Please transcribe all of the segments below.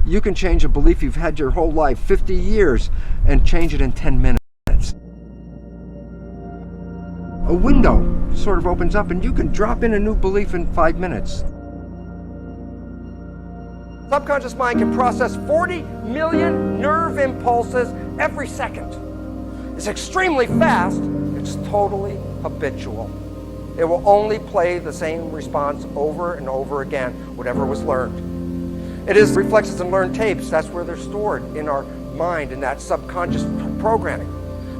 You can change a belief you've had your whole life, 50 years, and change it in 10 minutes. A window sort of opens up and you can drop in a new belief in 5 minutes. Subconscious mind can process 40 million nerve impulses every second. It's extremely fast. It's totally habitual. It will only play the same response over and over again, whatever was learned. It is reflexes and learned tapes. That's where they're stored in our mind, in that subconscious programming.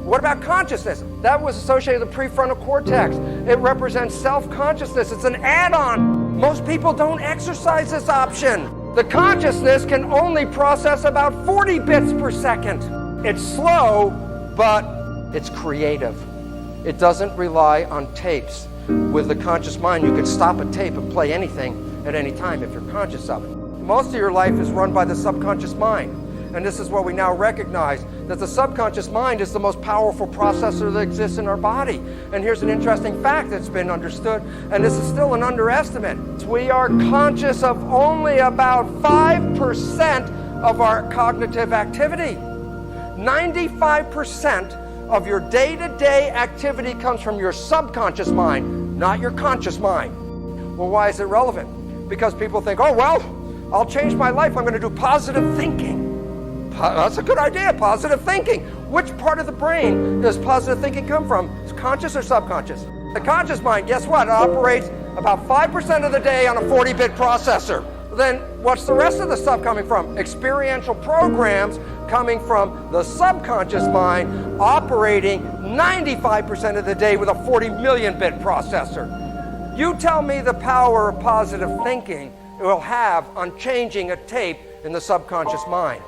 What about consciousness? That was associated with the prefrontal cortex. It represents self-consciousness. It's an add-on. Most people don't exercise this option. The consciousness can only process about 40 bits per second. It's slow, but it's creative. It doesn't rely on tapes. With the conscious mind, you can stop a tape and play anything at any time if you're conscious of it. Most of your life is run by the subconscious mind. And this is what we now recognize, that the subconscious mind is the most powerful processor that exists in our body. And here's an interesting fact that's been understood, and this is still an underestimate. We are conscious of only about 5% of our cognitive activity. 95% of your day-to-day activity comes from your subconscious mind, not your conscious mind. Well, why is it relevant? Because people think, oh, well, I'll change my life. I'm going to do positive thinking. That's a good idea, positive thinking. Which part of the brain does positive thinking come from? Is it conscious or subconscious? The conscious mind, guess what? It operates about 5% of the day on a 40-bit processor. Then what's the rest of the stuff coming from? Experiential programs coming from the subconscious mind, operating 95% of the day with a 40 million bit processor. You tell me the power of positive thinking it will have on changing a tape in the subconscious mind.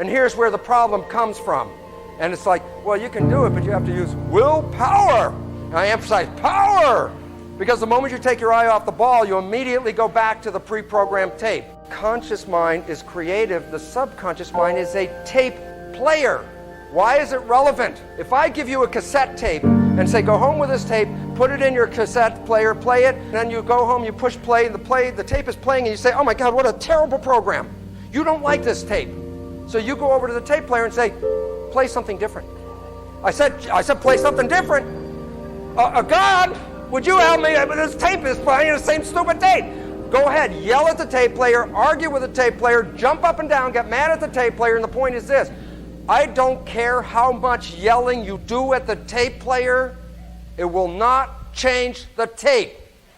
And here's where the problem comes from. And it's like, well, you can do it, but you have to use willpower. And I emphasize power, because the moment you take your eye off the ball, you immediately go back to the pre-programmed tape. Conscious mind is creative. The subconscious mind is a tape player. Why is it relevant? If I give you a cassette tape and say, go home with this tape, put it in your cassette player, play it, and then you go home, you push play, the tape is playing, and you say, oh my God, what a terrible program. You don't like this tape. So you go over to the tape player and say, play something different. I said, play something different. God, would you help me? This tape is playing the same stupid tape. Go ahead, yell at the tape player, argue with the tape player, jump up and down, get mad at the tape player, and the point is this. I don't care how much yelling you do at the tape player, it will not change the tape.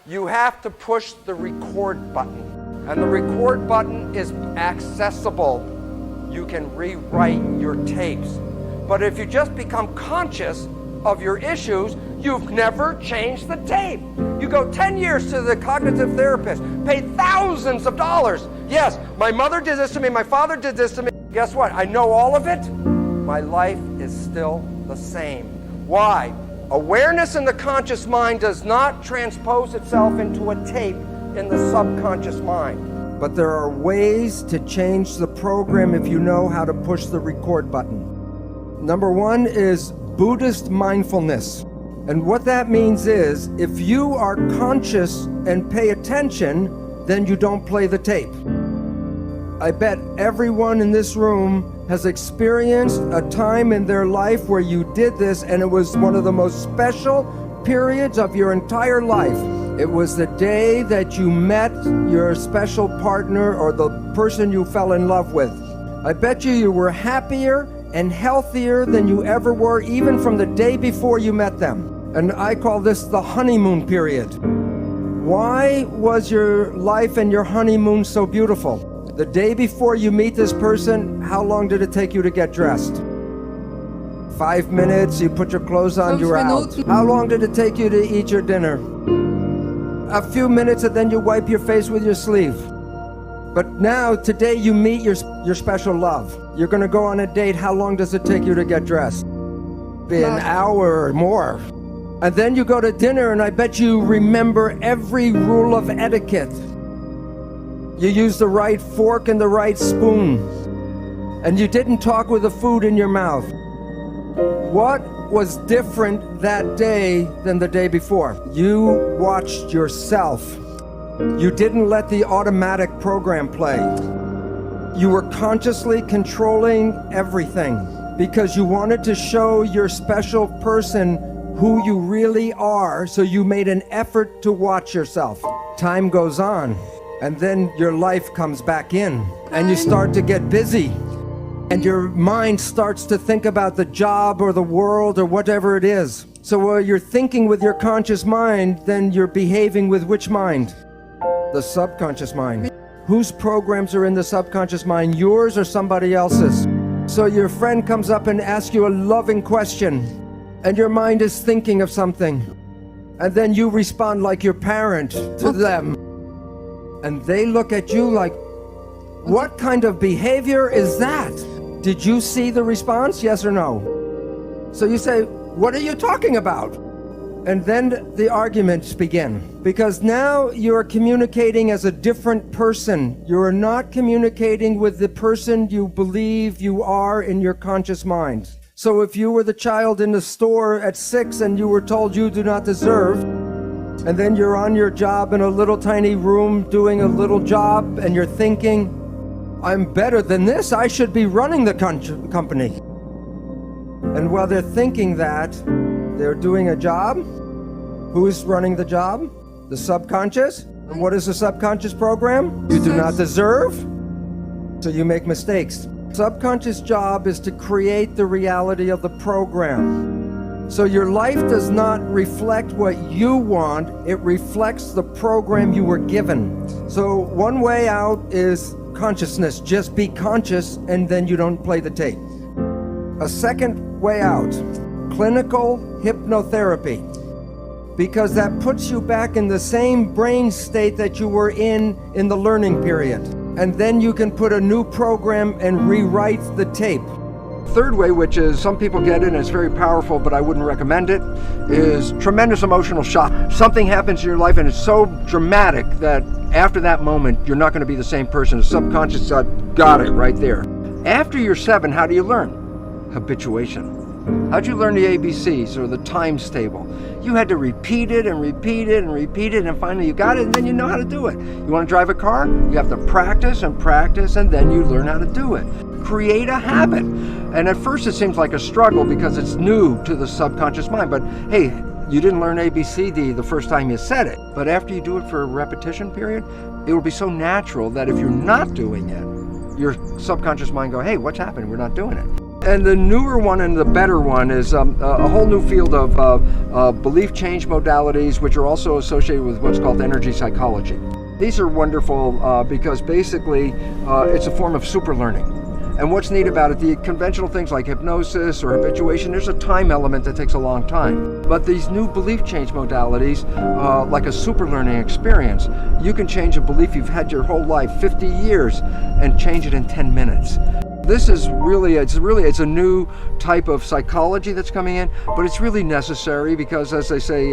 You have to push the record button. And the record button is accessible. You can rewrite your tapes. But if you just become conscious of your issues, you've never changed the tape. You go 10 years to the cognitive therapist, pay thousands of dollars. Yes, my mother did this to me, my father did this to me. Guess what? I know all of it. My life is still the same. Why? Awareness in the conscious mind does not transpose itself into a tape in the subconscious mind. But there are ways to change the program if you know how to push the record button. Number one is Buddhist mindfulness. And what that means is, if you are conscious and pay attention, then you don't play the tape. I bet everyone in this room has experienced a time in their life where you did this, and it was one of the most special periods of your entire life. It was the day that you met your special partner or the person you fell in love with. I bet you were happier and healthier than you ever were, even from the day before you met them. And I call this the honeymoon period. Why was your life and your honeymoon so beautiful? The day before you meet this person, how long did it take you to get dressed? 5 minutes, you put your clothes on, you're out. How long did it take you to eat your dinner? A few minutes, and then you wipe your face with your sleeve. But now, today, you meet your special love. You're going to go on a date. How long does it take you to get dressed? Be an hour or more. And then you go to dinner, and I bet you remember every rule of etiquette. You use the right fork and the right spoon. And you didn't talk with the food in your mouth. What was different that day than the day before? You watched yourself. You didn't let the automatic program play. You were consciously controlling everything because you wanted to show your special person who you really are, so you made an effort to watch yourself. Time goes on, and then your life comes back in, and you start to get busy, and your mind starts to think about the job or the world or whatever it is. So while you're thinking with your conscious mind, then you're behaving with which mind? The subconscious mind. Whose programs are in the subconscious mind, yours or somebody else's? So your friend comes up and asks you a loving question, and your mind is thinking of something, and then you respond like your parent to them, and they look at you like, what kind of behavior is that? Did you see the response, yes or no? So you say, what are you talking about? And then the arguments begin, because now you're communicating as a different person. You're not communicating with the person you believe you are in your conscious mind. So if you were the child in the store at 6 and you were told you do not deserve, and then you're on your job in a little tiny room doing a little job, and you're thinking, I'm better than this, I should be running the company. And while they're thinking that, they're doing a job. Who's running the job? The subconscious. And what is the subconscious program? You do not deserve, so you make mistakes. Subconscious job is to create the reality of the program. So your life does not reflect what you want, it reflects the program you were given. So one way out is consciousness. Just be conscious and then you don't play the tape. A second way out, clinical hypnotherapy. Because that puts you back in the same brain state that you were in the learning period. And then you can put a new program and rewrite the tape. Third way, which is some people get it and it's very powerful, but I wouldn't recommend it, is tremendous emotional shock. Something happens in your life and it's so dramatic that after that moment, you're not going to be the same person. The subconscious got it right there. After you're 7, how do you learn? Habituation. How'd you learn the ABCs or the times table? You had to repeat it and repeat it and repeat it, and finally you got it, and then you know how to do it. You want to drive a car? You have to practice and practice, and then you learn how to do it. Create a habit. And at first it seems like a struggle because it's new to the subconscious mind, but hey, you didn't learn ABCD the first time you said it. But after you do it for a repetition period, it will be so natural that if you're not doing it, your subconscious mind go, hey, what's happening? We're not doing it. And the newer one and the better one is a whole new field of belief change modalities, which are also associated with what's called energy psychology. These are wonderful because basically it's a form of super learning. And what's neat about it, the conventional things like hypnosis or habituation, there's a time element that takes a long time. But these new belief change modalities, like a super learning experience, you can change a belief you've had your whole life, 50 years, and change it in 10 minutes. This is really, it's a new type of psychology that's coming in, but it's really necessary because, as they say,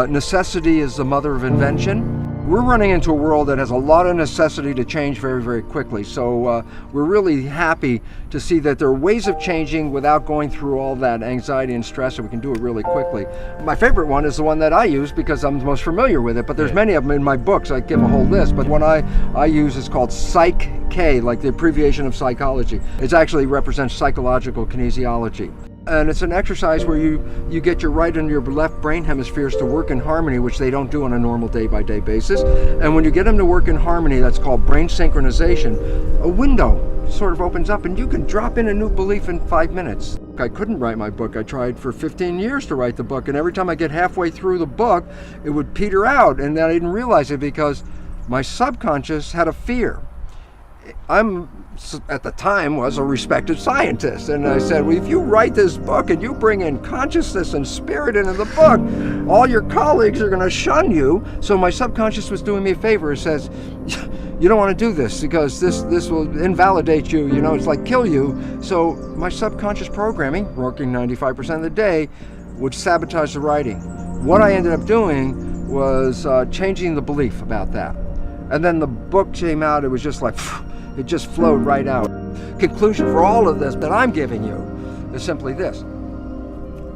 necessity is the mother of invention. We're running into a world that has a lot of necessity to change very, very quickly. So we're really happy to see that there are ways of changing without going through all that anxiety and stress, and we can do it really quickly. My favorite one is the one that I use because I'm most familiar with it, but there's many of them in my books. I give a whole list, but one I use is called Psych-K, like the abbreviation of psychology. It actually represents psychological kinesiology. And it's an exercise where you get your right and your left brain hemispheres to work in harmony, which they don't do on a normal day-by-day basis. And when you get them to work in harmony, that's called brain synchronization, a window sort of opens up and you can drop in a new belief in 5 minutes. I couldn't write my book. I tried for 15 years to write the book, and every time I get halfway through the book, it would peter out, and then I didn't realize it because my subconscious had a fear. At the time, was a respected scientist, and I said, well, if you write this book and you bring in consciousness and spirit into the book, all your colleagues are going to shun you. So my subconscious was doing me a favor. It says, you don't want to do this because this will invalidate you, it's like kill you. So my subconscious programming, working 95% of the day, would sabotage the writing. What I ended up doing was changing the belief about that. And then the book came out, it was just like, it just flowed right out. Conclusion for all of this that I'm giving you is simply this.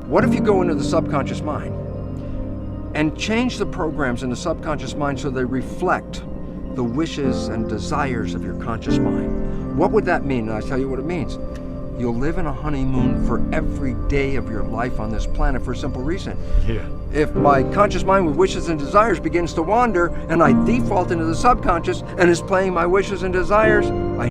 What if you go into the subconscious mind and change the programs in the subconscious mind so they reflect the wishes and desires of your conscious mind? What would that mean? And I'll tell you what it means. You'll live in a honeymoon for every day of your life on this planet for a simple reason. Yeah. If my conscious mind with wishes and desires begins to wander and I default into the subconscious and is playing my wishes and desires, I